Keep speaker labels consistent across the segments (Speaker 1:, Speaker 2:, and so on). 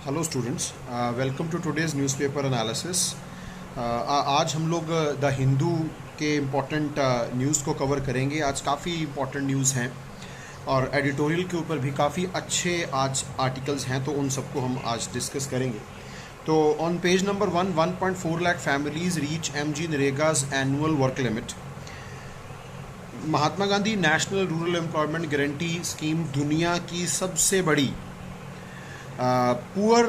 Speaker 1: Hello students, welcome to today's newspaper analysis. आज हम लोग द हिंदू के इम्पोर्टेंट न्यूज़ को कवर करेंगे। आज काफ़ी इम्पोर्टेंट न्यूज़ हैं और एडिटोरियल के ऊपर भी काफ़ी अच्छे आज आर्टिकल्स हैं, तो उन सबको हम आज डिस्कस करेंगे। तो on page number 1.4 lakh families reach MG NREGA's annual work limit. Mahatma Gandhi national rural employment guarantee scheme दुनिया की सबसे बड़ी पुअर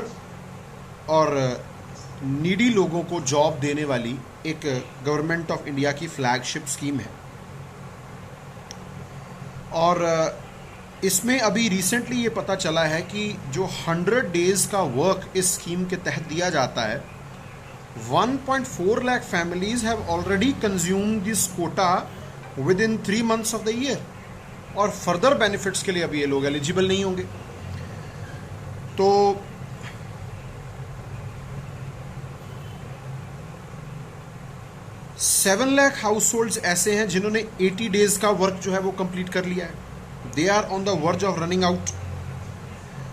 Speaker 1: और नीडी लोगों को जॉब देने वाली एक गवर्नमेंट ऑफ इंडिया की फ्लैगशिप स्कीम है। और इसमें अभी रिसेंटली ये पता चला है कि जो 100 डेज का वर्क इस स्कीम के तहत दिया जाता है, 1.4 lakh families have already consumed this quota within 3 months of the year, और फर्दर बेनिफिट्स के लिए अभी ये लोग एलिजिबल नहीं होंगे। तो 7 लाख हाउस होल्ड्स ऐसे हैं जिन्होंने 80 डेज का वर्क जो है वो कंप्लीट कर लिया है। They are on the verge of running out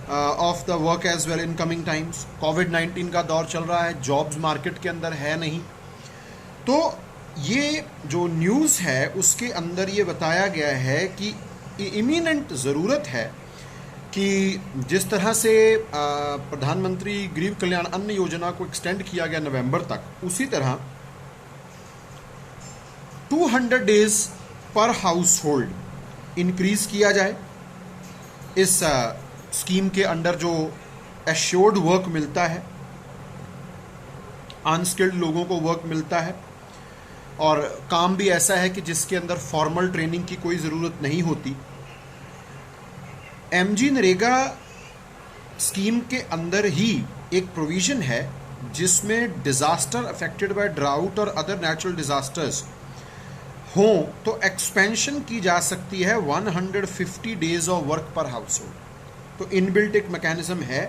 Speaker 1: of the work as well in coming times. कोविड-19 का दौर चल रहा है, जॉब्स मार्केट के अंदर है नहीं। तो ये जो न्यूज़ है उसके अंदर ये बताया गया है कि इमिनेंट ज़रूरत है कि जिस तरह से प्रधानमंत्री गरीब कल्याण अन्न योजना को एक्सटेंड किया गया नवंबर तक, उसी तरह 200 डेज पर हाउस होल्ड इंक्रीज किया जाए। इस स्कीम के अंडर जो एश्योर्ड वर्क मिलता है, अनस्किल्ड लोगों को वर्क मिलता है, और काम भी ऐसा है कि जिसके अंदर फॉर्मल ट्रेनिंग की कोई ज़रूरत नहीं होती। MG नरेगा स्कीम के अंदर ही एक प्रोविज़न है जिसमें डिज़ास्टर अफेक्टेड बाय ड्राउट और अदर नेचुरल डिज़ास्टर्स हों तो एक्सपेंशन की जा सकती है 150 डेज ऑफ वर्क पर हाउस होल्ड। तो इनबिल्ट एक मैकेनिज्म है,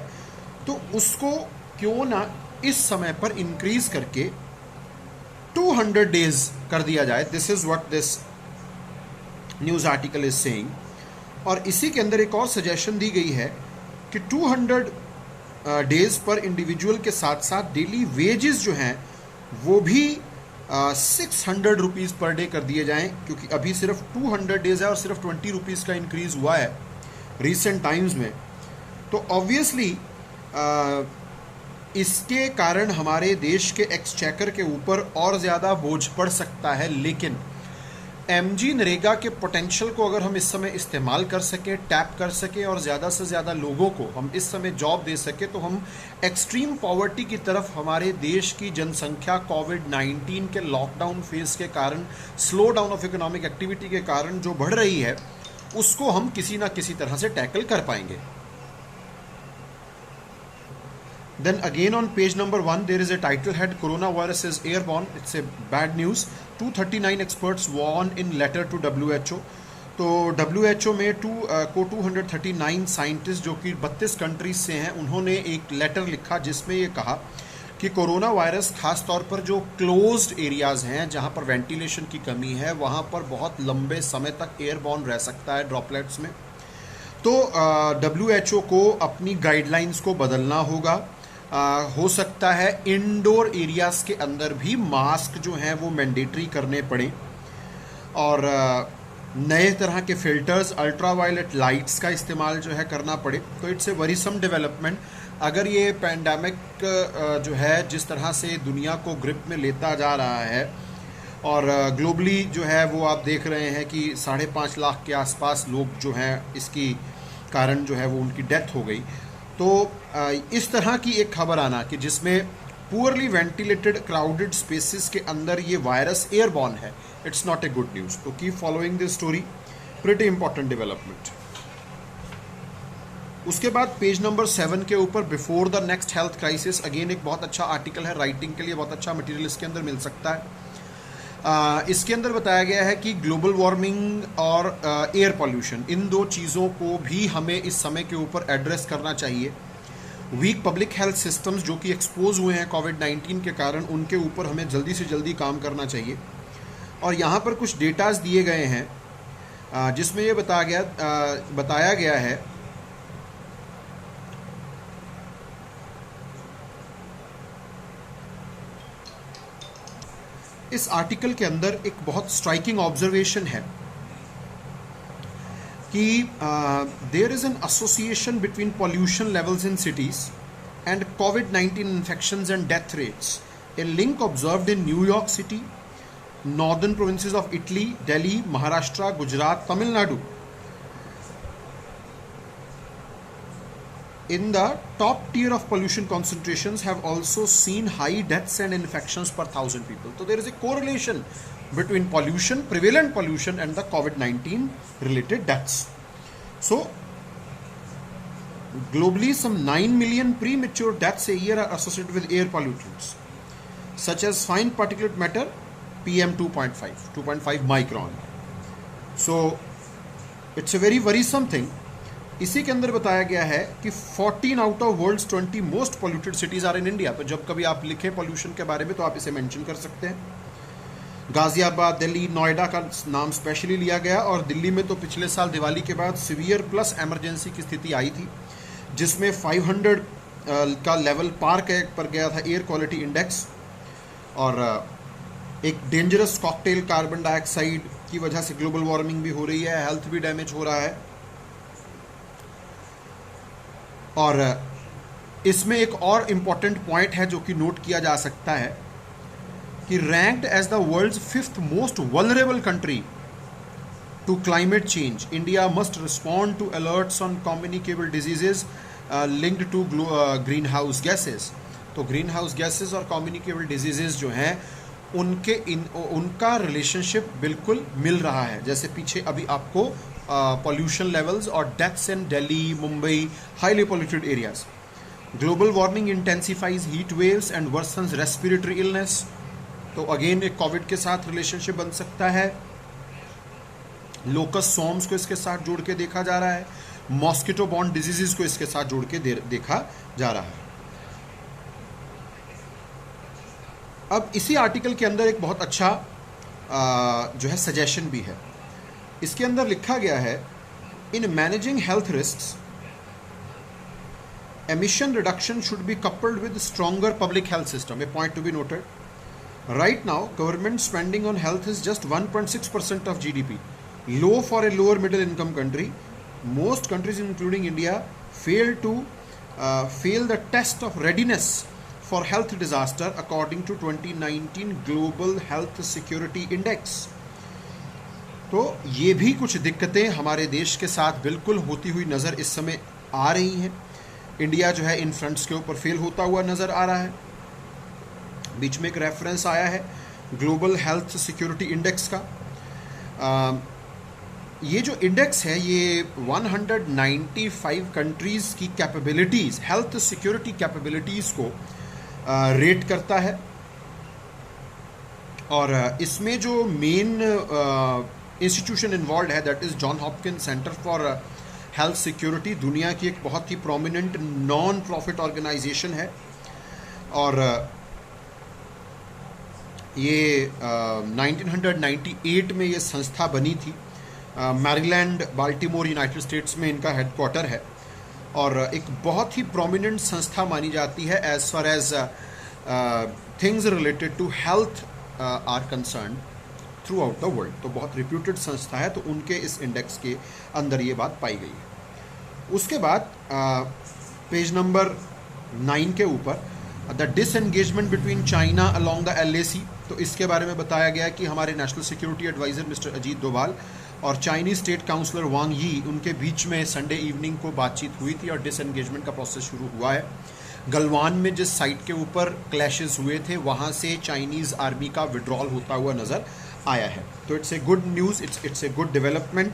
Speaker 1: तो उसको क्यों ना इस समय पर इंक्रीज करके 200 डेज कर दिया जाए। This is what this news article is saying. और इसी के अंदर एक और सजेशन दी गई है कि 200 डेज पर इंडिविजुअल के साथ साथ डेली वेजेस जो हैं वो भी 600 रुपीज़ पर डे कर दिए जाएं, क्योंकि अभी सिर्फ 200 डेज है और सिर्फ 20 रुपीज़ का इंक्रीज़ हुआ है रिसेंट टाइम्स में। तो ऑब्वियसली इसके कारण हमारे देश के एक्सचेकर के ऊपर और ज़्यादा बोझ पड़ सकता है। लेकिन MG नरेगा के पोटेंशियल को अगर हम इस समय इस्तेमाल कर सकें, टैप कर सकें और ज़्यादा से ज़्यादा लोगों को हम इस समय जॉब दे सकें, तो हम एक्सट्रीम पॉवर्टी की तरफ हमारे देश की जनसंख्या कोविड-19 के लॉकडाउन फेज के कारण, slow down of economic activity के कारण जो बढ़ रही है, उसको हम किसी ना किसी तरह से टैकल कर पाएंगे। Then again on page number 1 there is a title head, coronavirus is airborne. It's a bad news. 239 experts warn in letter to WHO. तो WHO में 239 साइंटिस्ट जो कि 32 कंट्रीज से हैं, उन्होंने एक लेटर लिखा जिसमें ये कहा कि कोरोना वायरस खास तौर पर जो क्लोज्ड एरियाज़ हैं जहाँ पर वेंटिलेशन की कमी है, वहाँ पर बहुत लंबे समय तक एयरबॉर्न रह सकता है ड्रॉपलेट्स में। तो WHO को अपनी गाइडलाइंस को बदलना होगा। हो सकता है इंडोर एरियाज़ के अंदर भी मास्क जो हैं वो मैंडेटरी करने पड़े, और नए तरह के फिल्टर्स, अल्ट्रावायलेट लाइट्स का इस्तेमाल जो है करना पड़े। तो इट्स ए वरीसम डेवलपमेंट। अगर ये पैंडेमिक जो है जिस तरह से दुनिया को ग्रिप में लेता जा रहा है, और ग्लोबली जो है वो आप देख रहे हैं कि 5.5 लाख के आसपास लोग जो हैं इसकी कारण जो है वो उनकी डेथ हो गई। तो इस तरह की एक खबर आना कि जिसमें पुअरली वेंटिलेटेड क्राउडेड स्पेसेस के अंदर ये वायरस एयरबॉर्न है, it's not a good news. तो keep following this story, pretty important development. उसके बाद पेज नंबर 7 के ऊपर before the next health crisis, again एक बहुत अच्छा आर्टिकल है, राइटिंग के लिए बहुत अच्छा मटेरियल इसके अंदर मिल सकता है। इसके अंदर बताया गया है कि ग्लोबल वार्मिंग और एयर पॉल्यूशन, इन दो चीज़ों को भी हमें इस समय के ऊपर एड्रेस करना चाहिए। वीक पब्लिक हेल्थ सिस्टम्स जो कि एक्सपोज हुए हैं कोविड-19 के कारण, उनके ऊपर हमें जल्दी से जल्दी काम करना चाहिए। और यहाँ पर कुछ डेटाज दिए गए हैं जिसमें ये बताया गया है इस आर्टिकल के अंदर एक बहुत स्ट्राइकिंग ऑब्जर्वेशन है कि there is an association between pollution levels in cities and COVID-19 infections and death rates, a link observed in New York City, northern provinces of Italy, Delhi, Maharashtra, Gujarat, Tamil Nadu. In the top tier of pollution concentrations have also seen high deaths and infections per 1,000 people. So there is a correlation between pollution, prevalent pollution, and the COVID-19 related deaths. So globally, some 9 million premature deaths a year are associated with air pollutants, such as fine particulate matter, PM 2.5 micron. So it's a very worrisome thing. इसी के अंदर बताया गया है कि 14 out of world's 20 most polluted cities are in India. तो जब कभी आप लिखें पोल्यूशन के बारे में तो आप इसे मेंशन कर सकते हैं. गाजियाबाद, दिल्ली, नोएडा का नाम स्पेशली लिया गया. और दिल्ली में तो पिछले साल दिवाली के बाद सीवियर प्लस इमरजेंसी की स्थिति आई थी, जिसमें 500 का लेवल पार पर गया था एयर क्वालिटी इंडेक्स. और एक डेंजरस कॉकटेल कार्बन डाइऑक्साइड की वजह से ग्लोबल वार्मिंग भी हो रही है, हेल्थ भी डैमेज हो रहा है. और इसमें एक और इम्पॉर्टेंट पॉइंट है जो कि नोट किया जा सकता है कि ranked as the world's 5th most vulnerable country to climate change, India must respond to alerts on communicable diseases linked to green house gases. तो ग्रीन हाउस गैसेज और कम्युनिकेबल डिजीजेज जो हैं उनका रिलेशनशिप बिल्कुल मिल रहा है. जैसे पीछे अभी आपको pollution levels और deaths in Delhi, Mumbai, highly polluted areas. Global warming intensifies heat waves and worsens respiratory illness. तो अगेन एक कोविड के साथ रिलेशनशिप बन सकता है. लोकस सॉर्म्स को इसके साथ जोड़ के देखा जा रहा है. मॉस्किटो बॉर्न डिजीजेस को इसके साथ जोड़ के देखा जा रहा है. अब इसी आर्टिकल के अंदर एक बहुत अच्छा जो है सजेशन भी है. इसके अंदर लिखा गया है, in managing health risks emission reduction should be coupled with stronger public health system. A point to be noted. Right now, government spending on health is just 1.6% of GDP. Low for a lower middle income country. Most countries, including India, fail the test of readiness for health disaster according to 2019 Global Health Security Index. तो ये भी कुछ दिक्कतें हमारे देश के साथ बिल्कुल होती हुई नज़र इस समय आ रही हैं. इंडिया जो है इन फ्रंट्स के ऊपर फेल होता हुआ नज़र आ रहा है. बीच में एक रेफरेंस आया है ग्लोबल हेल्थ सिक्योरिटी इंडेक्स का. ये जो इंडेक्स है ये 195 कंट्रीज़ की कैपेबिलिटीज़, हेल्थ सिक्योरिटी कैपेबिलिटीज़ को रेट करता है. और इसमें जो मेन इंस्टीट्यूशन इन्वॉल्व है that is John Hopkins centre for health security. दुनिया की एक बहुत ही प्रोमिनेंट नॉन प्रॉफिट ऑर्गेनाइजेशन है. और ये 1998 में ये संस्था बनी थी. मैरीलैंड, बाल्टीमोर, यूनाइटेड स्टेट्स में इनका हेडक्वार्टर है. और एक बहुत ही प्रोमिनेंट संस्था मानी जाती है as far as things related to health are concern throughout the world. तो बहुत रिप्यूटेड संस्था है. तो उनके इस इंडेक्स के अंदर ये बात पाई गई है. उसके बाद पेज नंबर 9 के ऊपर the disengagement between China along the LAC. तो इसके बारे में बताया गया कि हमारे national security adviser mister Ajit Doval और चाइनीज स्टेट काउंसलर वांग यी, उनके बीच में संडे इवनिंग को बातचीत हुई थी और डिसएंगेजमेंट का प्रोसेस शुरू हुआ है. गलवान में जिस साइट के ऊपर क्लैशेस हुए थे वहाँ से चाइनीज़ आर्मी का विड्रॉल होता हुआ नज़र आया है. तो it's a good news, it's a good development.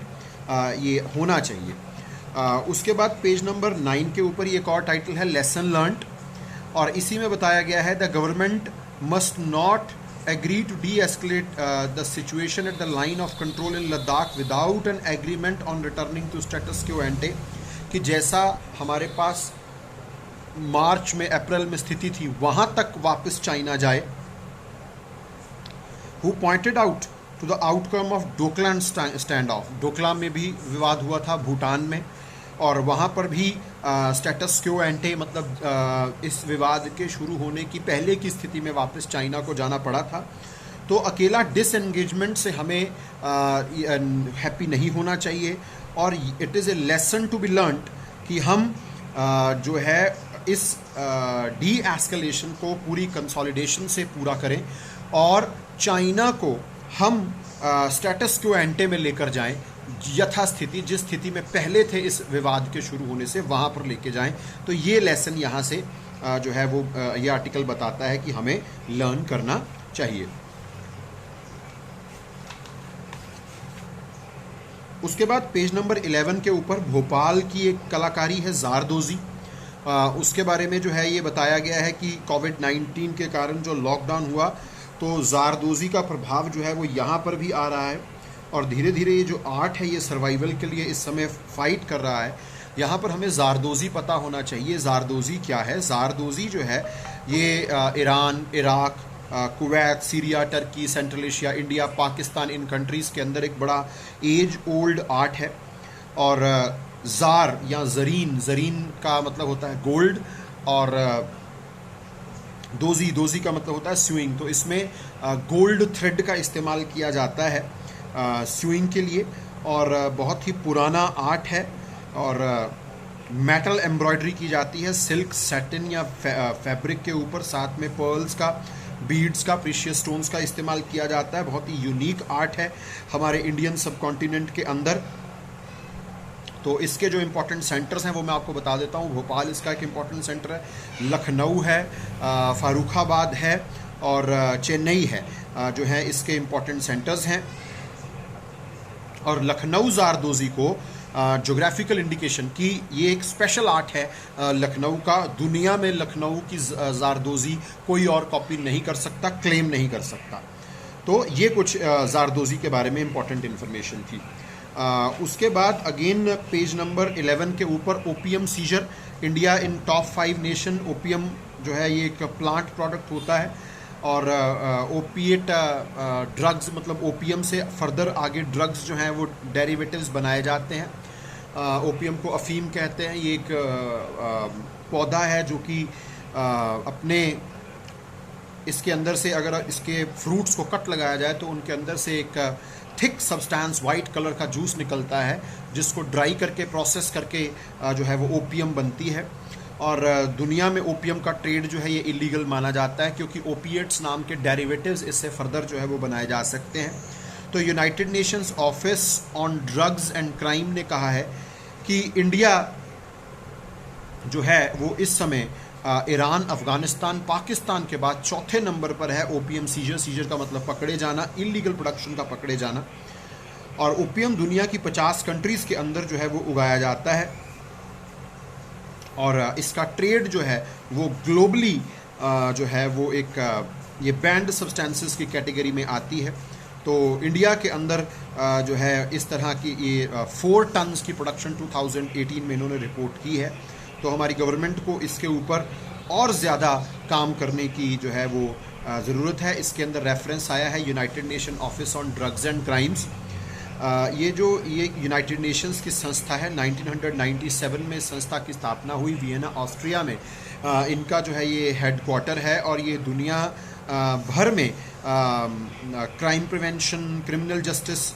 Speaker 1: ये होना चाहिए. उसके बाद पेज नंबर 9 के ऊपर एक और टाइटल है लेसन लर्नड. और इसी में बताया गया है the government must not agree to de-escalate the situation at the line of control in Ladakh without an agreement on returning to status quo ante. कि जैसा हमारे पास मार्च में, अप्रैल में स्थिति थी वहाँ तक वापस चाइना जाए. Who pointed out to the outcome of Doklam standoff. Doklam में भी विवाद हुआ था भूटान में, और वहाँ पर भी स्टेटस क्वो एंटे, मतलब इस विवाद के शुरू होने की पहले की स्थिति में वापस चाइना को जाना पड़ा था. तो अकेला डिसएंगेजमेंट से हमें हैप्पी नहीं होना चाहिए, और it is a lesson to be learned कि हम जो है इस डी एस्केलेशन को पूरी कंसोलिडेशन से पूरा करें, और चाइना को हम स्टेटस क्वो एंटे में लेकर जाएं, यथास्थिति जिस स्थिति में पहले थे इस विवाद के शुरू होने से वहाँ पर लेके जाएं। तो ये लेसन यहाँ से जो है वो ये आर्टिकल बताता है कि हमें लर्न करना चाहिए। उसके बाद पेज नंबर 11 के ऊपर भोपाल की एक कलाकारी है ज़ारदोज़ी। उसके बारे में जो है ये बताया गया है कि कोविड-19 के कारण जो लॉकडाउन हुआ तो ज़ारदोज़ी का प्रभाव जो है वो यहाँ पर भी आ रहा है, और धीरे धीरे ये जो आर्ट है ये सर्वाइवल के लिए इस समय फाइट कर रहा है। यहाँ पर हमें ज़ारदोज़ी पता होना चाहिए। ज़ारदोज़ी क्या है? ज़ारदोज़ी जो है ये Iran, Iraq, Kuwait, Syria, Turkey, Central Asia, India, Pakistan, इन कंट्रीज़ के अंदर एक बड़ा एज ओल्ड आर्ट है। और ज़ार या ज़रीन, ज़रीन का मतलब होता है गोल्ड, और दोज़ी, दोज़ी का मतलब होता है स्यूइंग। तो इसमें गोल्ड थ्रेड का इस्तेमाल किया जाता है स्यूइंग के लिए, और बहुत ही पुराना आर्ट है, और मेटल एम्ब्रॉयडरी की जाती है सिल्क, सैटिन या फैब्रिक के ऊपर, साथ में पर्ल्स का, बीड्स का, प्रीशियस स्टोन्स का इस्तेमाल किया जाता है। बहुत ही यूनिक आर्ट है हमारे इंडियन सब कॉन्टिनेंट के अंदर। तो इसके जो इम्पोर्टेंट सेंटर्स हैं वो मैं आपको बता देता हूँ। भोपाल इसका एक इम्पोर्टेंट सेंटर है, लखनऊ है, फारुखाबाद है, और चेन्नई है, जो है इसके इम्पोर्टेंट सेंटर्स हैं। और लखनऊ ज़ारदोज़ी को जोग्राफिकल इंडिकेशन की ये एक स्पेशल आर्ट है लखनऊ का। दुनिया में लखनऊ की ज़ारदोज़ी कोई और कॉपी नहीं कर सकता, क्लेम नहीं कर सकता। तो ये कुछ ज़ारदोज़ी के बारे में इम्पोर्टेंट इन्फॉर्मेशन थी। उसके बाद अगेन पेज नंबर 11 के ऊपर opium seizure, India in top 5 nation. Opium जो है ये एक प्लांट प्रोडक्ट होता है, और ओपिएट ड्रग्स, मतलब ओपीएम से फर्दर आगे ड्रग्स जो हैं वो डेरिवेटिव्स बनाए जाते हैं। ओपीएम को अफीम कहते हैं। ये एक पौधा है जो कि अपने इसके अंदर से अगर इसके फ्रूट्स को कट लगाया जाए तो उनके अंदर से एक थिक सब्सटेंस वाइट कलर का जूस निकलता है, जिसको ड्राई करके प्रोसेस करके जो है वो ओपीएम बनती है। और दुनिया में ओपीएम का ट्रेड जो है ये इलीगल माना जाता है, क्योंकि ओपिएट्स नाम के डेरिवेटिव्स इससे फर्दर जो है वो बनाए जा सकते हैं। तो United Nations office on drugs and crime ने कहा है कि इंडिया जो है वो इस समय ईरान, अफगानिस्तान, पाकिस्तान के बाद चौथे नंबर पर है ओपीएम सीजर। सीजर का मतलब पकड़े जाना, इलीगल प्रोडक्शन का पकड़े जाना। और ओपीएम दुनिया की 50 कंट्रीज़ के अंदर जो है वो उगाया जाता है, और इसका ट्रेड जो है वो ग्लोबली जो है वो एक ये बैंड सब्सटेंसेस की कैटेगरी में आती है। तो इंडिया के अंदर जो है इस तरह की ये 4 टन्स की प्रोडक्शन 2018 में इन्होंने रिपोर्ट की है। तो हमारी गवर्नमेंट को इसके ऊपर और ज़्यादा काम करने की जो है वो ज़रूरत है। इसके अंदर रेफरेंस आया है United nation office on drugs and crimes. ये यूनाइटेड नेशंस की संस्था है। 1997 में संस्था की स्थापना हुई वियना, ऑस्ट्रिया में। इनका जो है ये हेडक्वार्टर है, और ये दुनिया भर में crime prevention, criminal justice,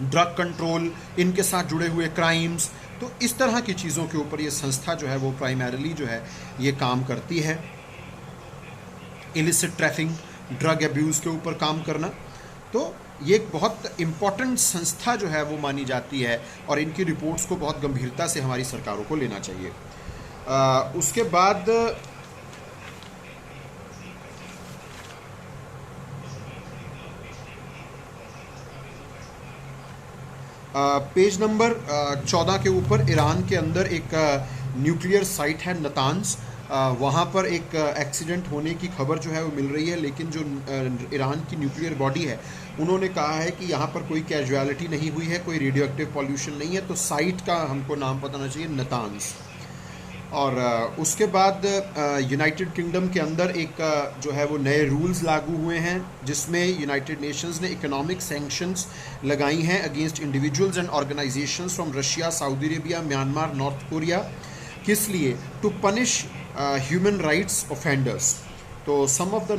Speaker 1: drug control, इनके साथ जुड़े हुए क्राइम्स, तो इस तरह की चीज़ों के ऊपर ये संस्था जो है वो प्राइमरीली जो है ये काम करती है। इलिसिट ट्रैफिकिंग, ड्रग अब्यूज़ के ऊपर काम करना। तो ये एक बहुत इम्पॉर्टेंट संस्था जो है वो मानी जाती है, और इनकी रिपोर्ट्स को बहुत गंभीरता से हमारी सरकारों को लेना चाहिए। उसके बाद पेज नंबर 14 के ऊपर ईरान के अंदर एक न्यूक्लियर साइट है नतान्स। वहाँ पर एक एक्सीडेंट होने की खबर जो है वो मिल रही है, लेकिन जो ईरान की न्यूक्लियर बॉडी है उन्होंने कहा है कि यहाँ पर कोई कैजुअलिटी नहीं हुई है, कोई रेडियो एक्टिव पॉल्यूशन नहीं है। तो साइट का हमको नाम पता होना चाहिए, नतान्स। और उसके बाद यूनाइटेड किंगडम के अंदर एक जो है वो नए रूल्स लागू हुए हैं, जिसमें यूनाइटेड नेशंस ने इकोनॉमिक सैंक्शंस लगाई हैं against individuals and organisations from Russia, Saudi Arabia, Myanmar, North Korea. किस लिए? To punish human rights offenders. तो some of the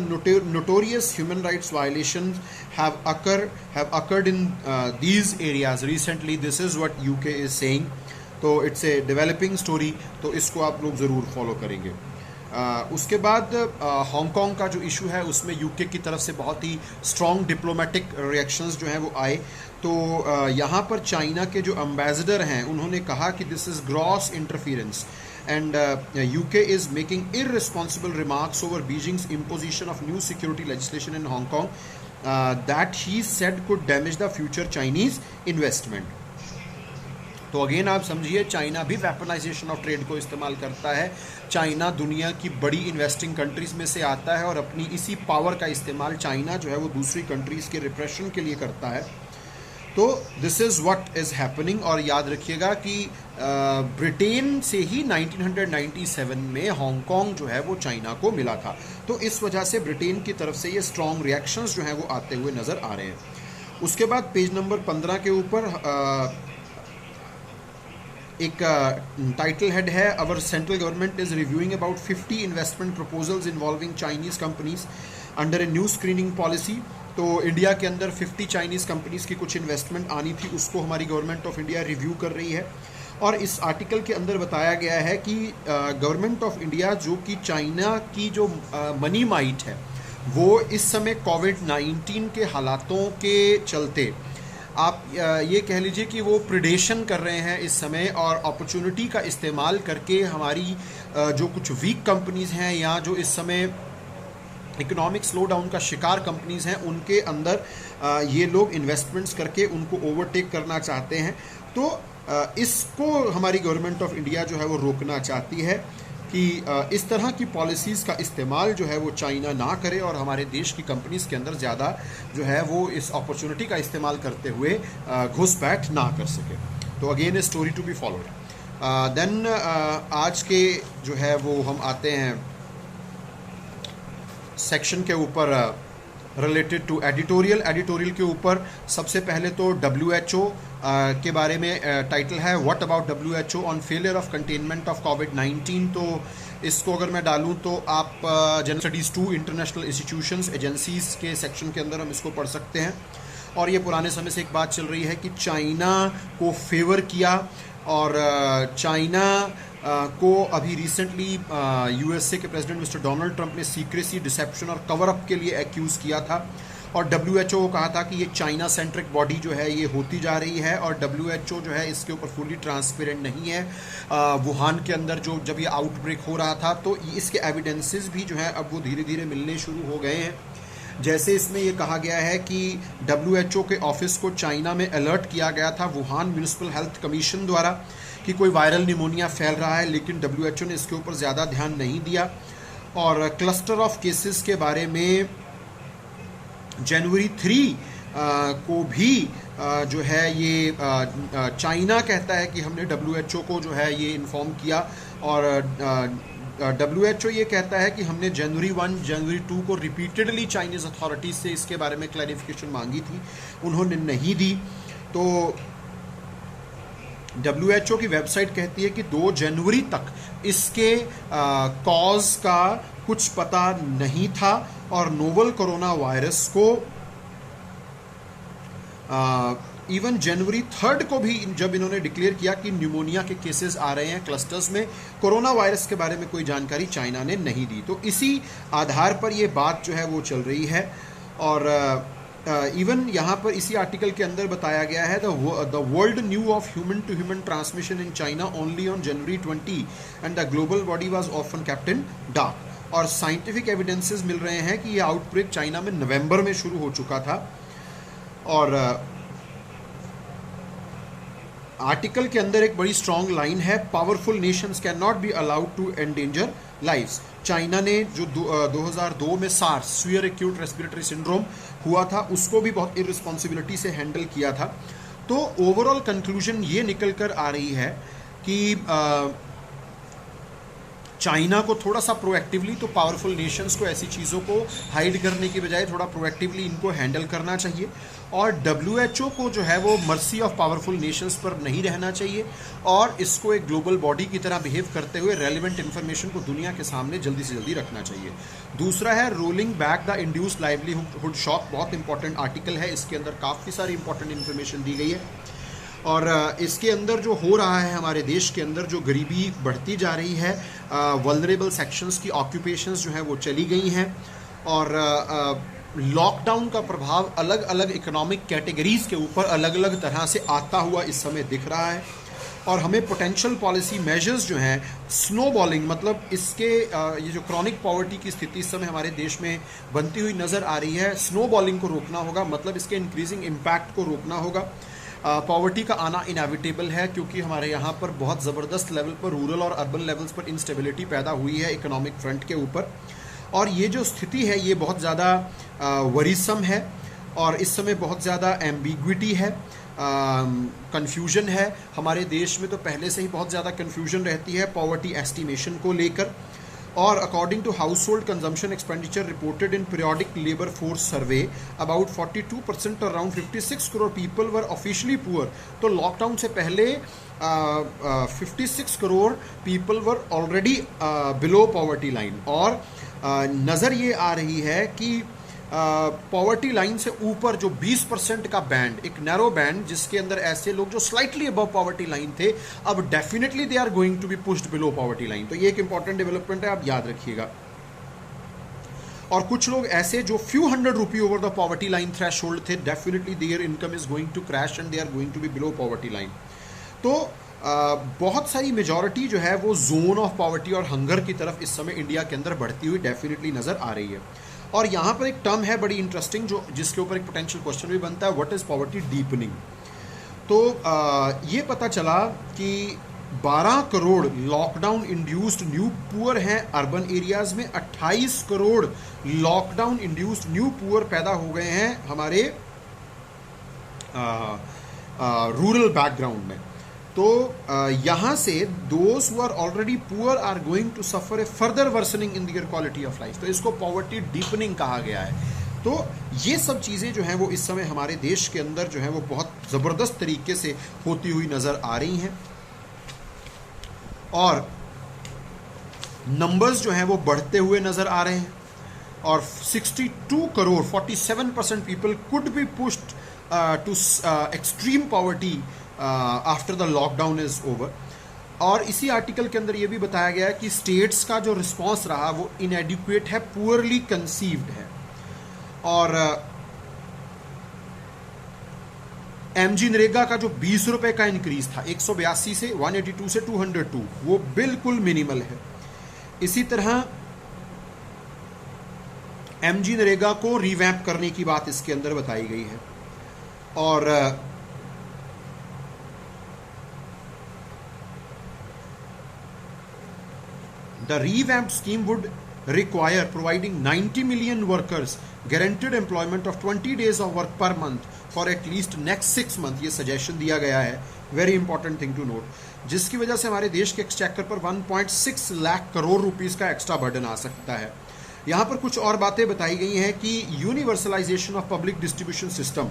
Speaker 1: notorious human rights violations have occurred in these areas recently. This is what UK is saying. तो it's a developing story, तो इसको आप लोग ज़रूर follow करेंगे। उसके बाद हांगकांग का जो इशू है उसमें यूके की तरफ से बहुत ही स्ट्रॉन्ग डिप्लोमेटिक रिएक्शंस जो हैं वो आए। तो यहाँ पर चाइना के जो एम्बेसडर हैं उन्होंने कहा कि this is gross interference and UK is making irresponsible remarks over Beijing's imposition of new security legislation in Hong Kong that he said could damage the future Chinese investment. तो again आप समझिए, China भी weaponisation of trade को इस्तेमाल करता है। China दुनिया की बड़ी इन्वेस्टिंग कंट्रीज में से आता है और अपनी इसी पावर का इस्तेमाल चाइना जो है वो दूसरी कंट्रीज के रिप्रेशन के लिए करता है। तो this is what is happening. और याद रखिएगा कि ब्रिटेन से ही 1997 में हांगकांग जो है वो चाइना को मिला था। तो इस वजह से ब्रिटेन की तरफ से ये स्ट्रॉन्ग रिएक्शंस जो हैं वो आते हुए नज़र आ रहे हैं। उसके बाद पेज नंबर 15 के ऊपर एक टाइटल हेड है, our central government is reviewing about 50 investment proposals involving Chinese companies under a new screening policy. तो इंडिया के अंदर 50 चाइनीज कंपनीज की कुछ इन्वेस्टमेंट आनी थी, उसको हमारी गवर्नमेंट ऑफ इंडिया रिव्यू कर रही है। और इस आर्टिकल के अंदर बताया गया है कि गवर्नमेंट ऑफ इंडिया जो कि चाइना की जो मनी माइट है वो इस समय कोविड-19 के हालातों के चलते आप ये कह लीजिए कि वो प्रिडेशन कर रहे हैं इस समय, और अपॉर्चुनिटी का इस्तेमाल करके हमारी जो कुछ वीक कंपनीज़ हैं या जो इस समय इकोनॉमिक स्लो डाउन का शिकार कंपनीज़ हैं उनके अंदर ये लोग इन्वेस्टमेंट्स करके उनको ओवरटेक करना चाहते हैं। तो इसको हमारी गवर्नमेंट ऑफ इंडिया जो है वो रोकना चाहती है कि इस तरह की पॉलिसीज़ का इस्तेमाल जो है वो चाइना ना करे और हमारे देश की कंपनीज़ के अंदर ज़्यादा जो है वो इस अपॉर्चुनिटी का इस्तेमाल करते हुए घुसपैठ ना कर सके। तो again a story to be followed. Then आज के जो है वो हम आते हैं सेक्शन के ऊपर रिलेटेड टू एडिटोरियल के ऊपर। सबसे पहले तो WHO के बारे में टाइटल है, what about WHO on failure of containment of कोविड-19। तो इसको अगर मैं डालूं तो आप general studies 2 international institutions agencies के सेक्शन के अंदर हम इसको पढ़ सकते हैं। और ये पुराने समय से एक बात चल रही है कि चाइना को फेवर किया, और चाइना को अभी रिसेंटली USA के प्रेसिडेंट मिस्टर डोनाल्ड ट्रंप ने सीक्रेसी, डिसेप्शन और कवर अप के लिए एक्यूज़ किया था। और WHO को कहा था कि ये चाइना सेंट्रिक बॉडी जो है ये होती जा रही है, और WHO जो है इसके ऊपर फुली ट्रांसपेरेंट नहीं है। वुहान के अंदर जब ये आउटब्रेक हो रहा था तो इसके एविडेंसेस भी जो है अब वो धीरे धीरे मिलने शुरू हो गए हैं। जैसे इसमें ये कहा गया है कि WHO के ऑफिस को चाइना में अलर्ट किया गया था वुहान म्यूनिसिपल हेल्थ कमीशन द्वारा कि कोई वायरल निमोनिया फैल रहा है, लेकिन WHO ने इसके ऊपर ज़्यादा ध्यान नहीं दिया। और क्लस्टर ऑफ केसेस के बारे में जनवरी 3 को भी जो है ये चाइना कहता है कि हमने WHO को जो है ये इन्फॉर्म किया, और WHO ये कहता है कि हमने जनवरी 1, जनवरी 2 को रिपीटेडली चाइनीज़ अथॉरिटीज़ से इसके बारे में क्लैरिफिकेशन मांगी थी, उन्होंने नहीं दी। तो WHO की वेबसाइट कहती है कि 2 जनवरी तक इसके कॉज का कुछ पता नहीं था, और नोवल कोरोना वायरस को इवन जनवरी 3 को भी जब इन्होंने डिक्लेयर किया कि न्यूमोनिया के केसेस आ रहे हैं क्लस्टर्स में, कोरोना वायरस के बारे में कोई जानकारी चाइना ने नहीं दी। तो इसी आधार पर ये बात जो है वो चल रही है। और इवन यहाँ पर इसी आर्टिकल के अंदर बताया गया है the world knew of human to human transmission in China only on January 20 and the global body was often kept in dark. और साइंटिफिक एविडेंसेस मिल रहे हैं कि ये आउटब्रेक चाइना में नवंबर में शुरू हो चुका था। और आर्टिकल के अंदर एक बड़ी स्ट्रॉन्ग लाइन है, powerful nations can not be allowed to endanger lives. China ने जो 2002 में SARS severe acute respiratory syndrome हुआ था उसको भी बहुत इररिस्पॉन्सिबिलिटी से हैंडल किया था। तो ओवरऑल कंक्लूजन ये निकल कर आ रही है कि चाइना को थोड़ा सा प्रोएक्टिवली, तो पावरफुल नेशंस को ऐसी चीज़ों को हाइड करने की बजाय थोड़ा प्रोएक्टिवली इनको हैंडल करना चाहिए। और WHO को जो है वो मर्सी ऑफ पावरफुल नेशंस पर नहीं रहना चाहिए और इसको एक ग्लोबल बॉडी की तरह बिहेव करते हुए रेलिवेंट इन्फॉर्मेशन को दुनिया के सामने जल्दी से जल्दी रखना चाहिए। दूसरा है rolling back the induced livelihood shock, बहुत इंपॉर्टेंट आर्टिकल है, इसके अंदर काफ़ी सारी इंपॉर्टेंट इन्फॉर्मेशन दी गई है। और इसके अंदर जो हो रहा है हमारे देश के अंदर, जो गरीबी बढ़ती जा रही है, वल्नरेबल सेक्शंस की ऑक्यूपेशंस जो हैं वो चली गई हैं और लॉकडाउन का प्रभाव अलग अलग इकोनॉमिक कैटेगरीज के ऊपर अलग अलग तरह से आता हुआ इस समय दिख रहा है। और हमें पोटेंशियल पॉलिसी मेजर्स जो हैं, स्नोबॉलिंग, मतलब इसके ये जो क्रॉनिक पॉवर्टी की स्थिति इस समय हमारे देश में बनती हुई नज़र आ रही है, स्नोबॉलिंग को रोकना होगा, मतलब इसके इंक्रीजिंग इम्पैक्ट को रोकना होगा। पॉवर्टी का आना इनएविटेबल है क्योंकि हमारे यहाँ पर बहुत ज़बरदस्त लेवल पर रूरल और अर्बन लेवल्स पर इंस्टेबिलिटी पैदा हुई है इकोनॉमिक फ्रंट के ऊपर, और ये जो स्थिति है ये बहुत ज़्यादा वरीसम है और इस समय बहुत ज़्यादा एम्बिग्विटी है, कन्फ्यूजन है। हमारे देश में तो पहले से ही बहुत ज़्यादा कन्फ्यूजन रहती है पॉवर्टी एस्टिमेशन को लेकर। और according to household consumption expenditure reported in periodic labour force survey, about 42% around 56 crore people were officially poor. तो लॉकडाउन से पहले 56 crore people were already below poverty line, और नज़र ये आ रही है कि पॉवर्टी लाइन से ऊपर जो 20% का बैंड, एक नैरो बैंड जिसके अंदर ऐसे लोग जो स्लाइटली अबव पॉवर्टी लाइन थे, अब definitely they are going to be pushed below poverty line. तो ये एक इंपॉर्टेंट डेवलपमेंट है, आप याद रखिएगा। और कुछ लोग ऐसे जो few hundred rupee over the poverty line threshold थे, definitely their income is going to crash and they are going to be below poverty line. तो बहुत सारी मेजॉरिटी जो है वो जोन ऑफ पॉवर्टी और हंगर की तरफ इस समय इंडिया के अंदर बढ़ती हुई डेफिनेटली नज़र आ रही है। और यहाँ पर एक टर्म है बड़ी इंटरेस्टिंग जो जिसके ऊपर एक पोटेंशियल क्वेश्चन भी बनता है, व्हाट इज़ पॉवर्टी डीपनिंग। तो ये पता चला कि 12 crore lockdown induced new poor हैं अर्बन एरियाज़ में, 28 crore lockdown induced new poor पैदा हो गए हैं हमारे रूरल बैकग्राउंड में। तो यहाँ से those who are already poor are going to suffer a further worsening in their quality of life. तो इसको पॉवर्टी डीपनिंग कहा गया है। तो ये सब चीज़ें जो हैं वो इस समय हमारे देश के अंदर जो है वो बहुत ज़बरदस्त तरीके से होती हुई नज़र आ रही हैं और नंबर्स जो हैं वो बढ़ते हुए नज़र आ रहे हैं। और 62 crore 47% people could be pushed to extreme poverty after the lockdown is over. और इसी आर्टिकल के अंदर ये भी बताया गया है कि स्टेट्स का जो रिस्पांस रहा वो इनएडिक्वेट है, पुअरली कंसीव्ड है। और एमजी नरेगा का जो 20 रुपए का इंक्रीज था 182 से 182 से 202, वो बिल्कुल मिनिमल है। इसी तरह एमजी नरेगा को रिवैम्प करने की बात इसके अंदर बताई गई है। और the revamped scheme would require providing 90 million workers guaranteed employment of 20 days of work per month for at least next 6 months। ये सजेशन दिया गया है, very important thing to note, जिसकी वजह से हमारे देश के एक्सचेकर पर 1.6 लाख करोड़ रुपीस का एक्स्ट्रा बर्डन आ सकता है। यहाँ पर कुछ और बातें बताई गई हैं कि universalization of public distribution system,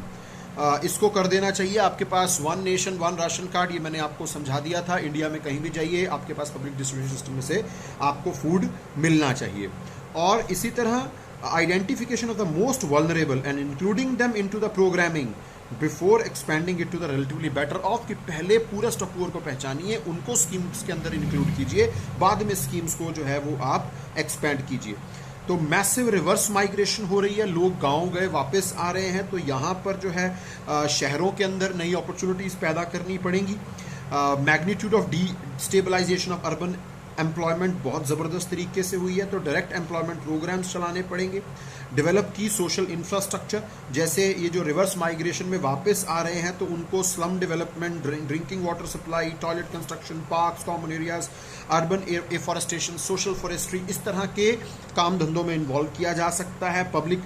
Speaker 1: इसको कर देना चाहिए। आपके पास 1 नेशन 1 राशन कार्ड, ये मैंने आपको समझा दिया था। इंडिया में कहीं भी जाइए आपके पास पब्लिक डिस्ट्रीब्यूशन सिस्टम में से आपको फूड मिलना चाहिए। और इसी तरह identification of the most vulnerable and including them into the programming before expanding it to the relatively better off, कि पहले पूरेस्ट ऑफ पुअर को पहचानिए, उनको स्कीम्स के अंदर इंक्लूड कीजिए, बाद में स्कीम्स को जो है वो आप एक्सपेंड कीजिए। तो मैसिव रिवर्स माइग्रेशन हो रही है, लोग गांव गए वापस आ रहे हैं, तो यहाँ पर जो है शहरों के अंदर नई अपॉर्चुनिटीज़ पैदा करनी पड़ेंगी। Magnitude of destabilization of urban employment बहुत ज़बरदस्त तरीके से हुई है, तो डायरेक्ट एम्प्लॉयमेंट प्रोग्राम्स चलाने पड़ेंगे। डेवलप की सोशल इंफ्रास्ट्रक्चर, जैसे ये जो रिवर्स माइग्रेशन में वापस आ रहे हैं तो उनको slum development, drinking water supply, toilet construction, parks, common areas, urban afforestation, social forestry, इस तरह के काम धंधों में इन्वॉल्व किया जा सकता है। Public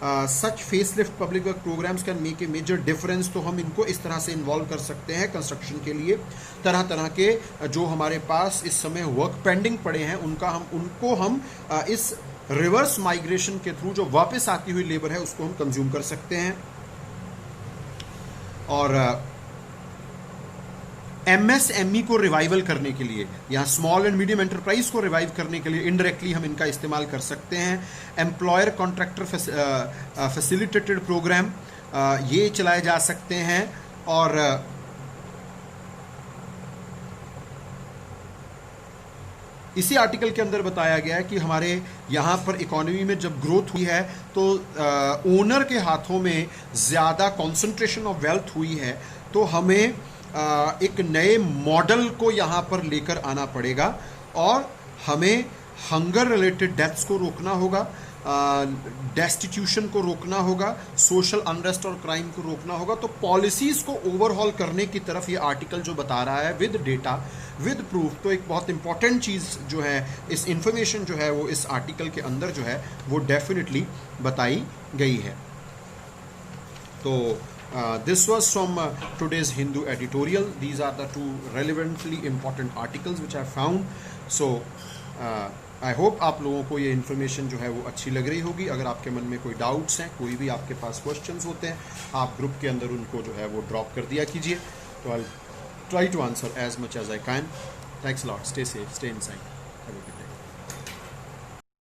Speaker 1: such facelift public work programs can make a major difference. तो हम इनको इस तरह से इन्वॉल्व कर सकते हैं कंस्ट्रक्शन के लिए। तरह तरह के जो हमारे पास इस समय वर्क पेंडिंग पड़े हैं उनको हम इस रिवर्स माइग्रेशन के थ्रू जो वापस आती हुई लेबर है उसको हम कंज्यूम कर सकते हैं। और एमएसएमई को रिवाइवल करने के लिए, यहाँ स्मॉल एंड मीडियम एंटरप्राइज को रिवाइव करने के लिए इनडायरेक्टली हम इनका इस्तेमाल कर सकते हैं। एम्प्लॉयर कॉन्ट्रैक्टर फैसिलिटेटेड प्रोग्राम ये चलाए जा सकते हैं। और इसी आर्टिकल के अंदर बताया गया है कि हमारे यहाँ पर इकोनॉमी में जब ग्रोथ हुई है तो ओनर के हाथों में ज़्यादा कॉन्सेंट्रेशन ऑफ वेल्थ हुई है, तो हमें एक नए मॉडल को यहाँ पर लेकर आना पड़ेगा और हमें हंगर रिलेटेड डेथ्स को रोकना होगा, डेस्टिट्यूशन को रोकना होगा, सोशल अनरेस्ट और क्राइम को रोकना होगा। तो पॉलिसीज़ को ओवरहॉल करने की तरफ ये आर्टिकल जो बता रहा है विद डेटा विद प्रूफ, तो एक बहुत इंपॉर्टेंट चीज़ जो है, इस इंफॉर्मेशन जो है वो इस आर्टिकल के अंदर जो है वो डेफिनेटली बताई गई है। तो this was from today's Hindu editorial. These are the two relevantly important articles which I found. So I hope आप लोगों को ये इन्फॉर्मेशन जो है वो अच्छी लग रही होगी। अगर आपके मन में कोई डाउट्स हैं, कोई भी आपके पास क्वेश्चंस होते हैं, आप ग्रुप के अंदर उनको जो है वो ड्रॉप कर दिया कीजिए। तो I'll try to answer as much as I can. Thanks a lot. Stay safe. Stay inside. Have a good day.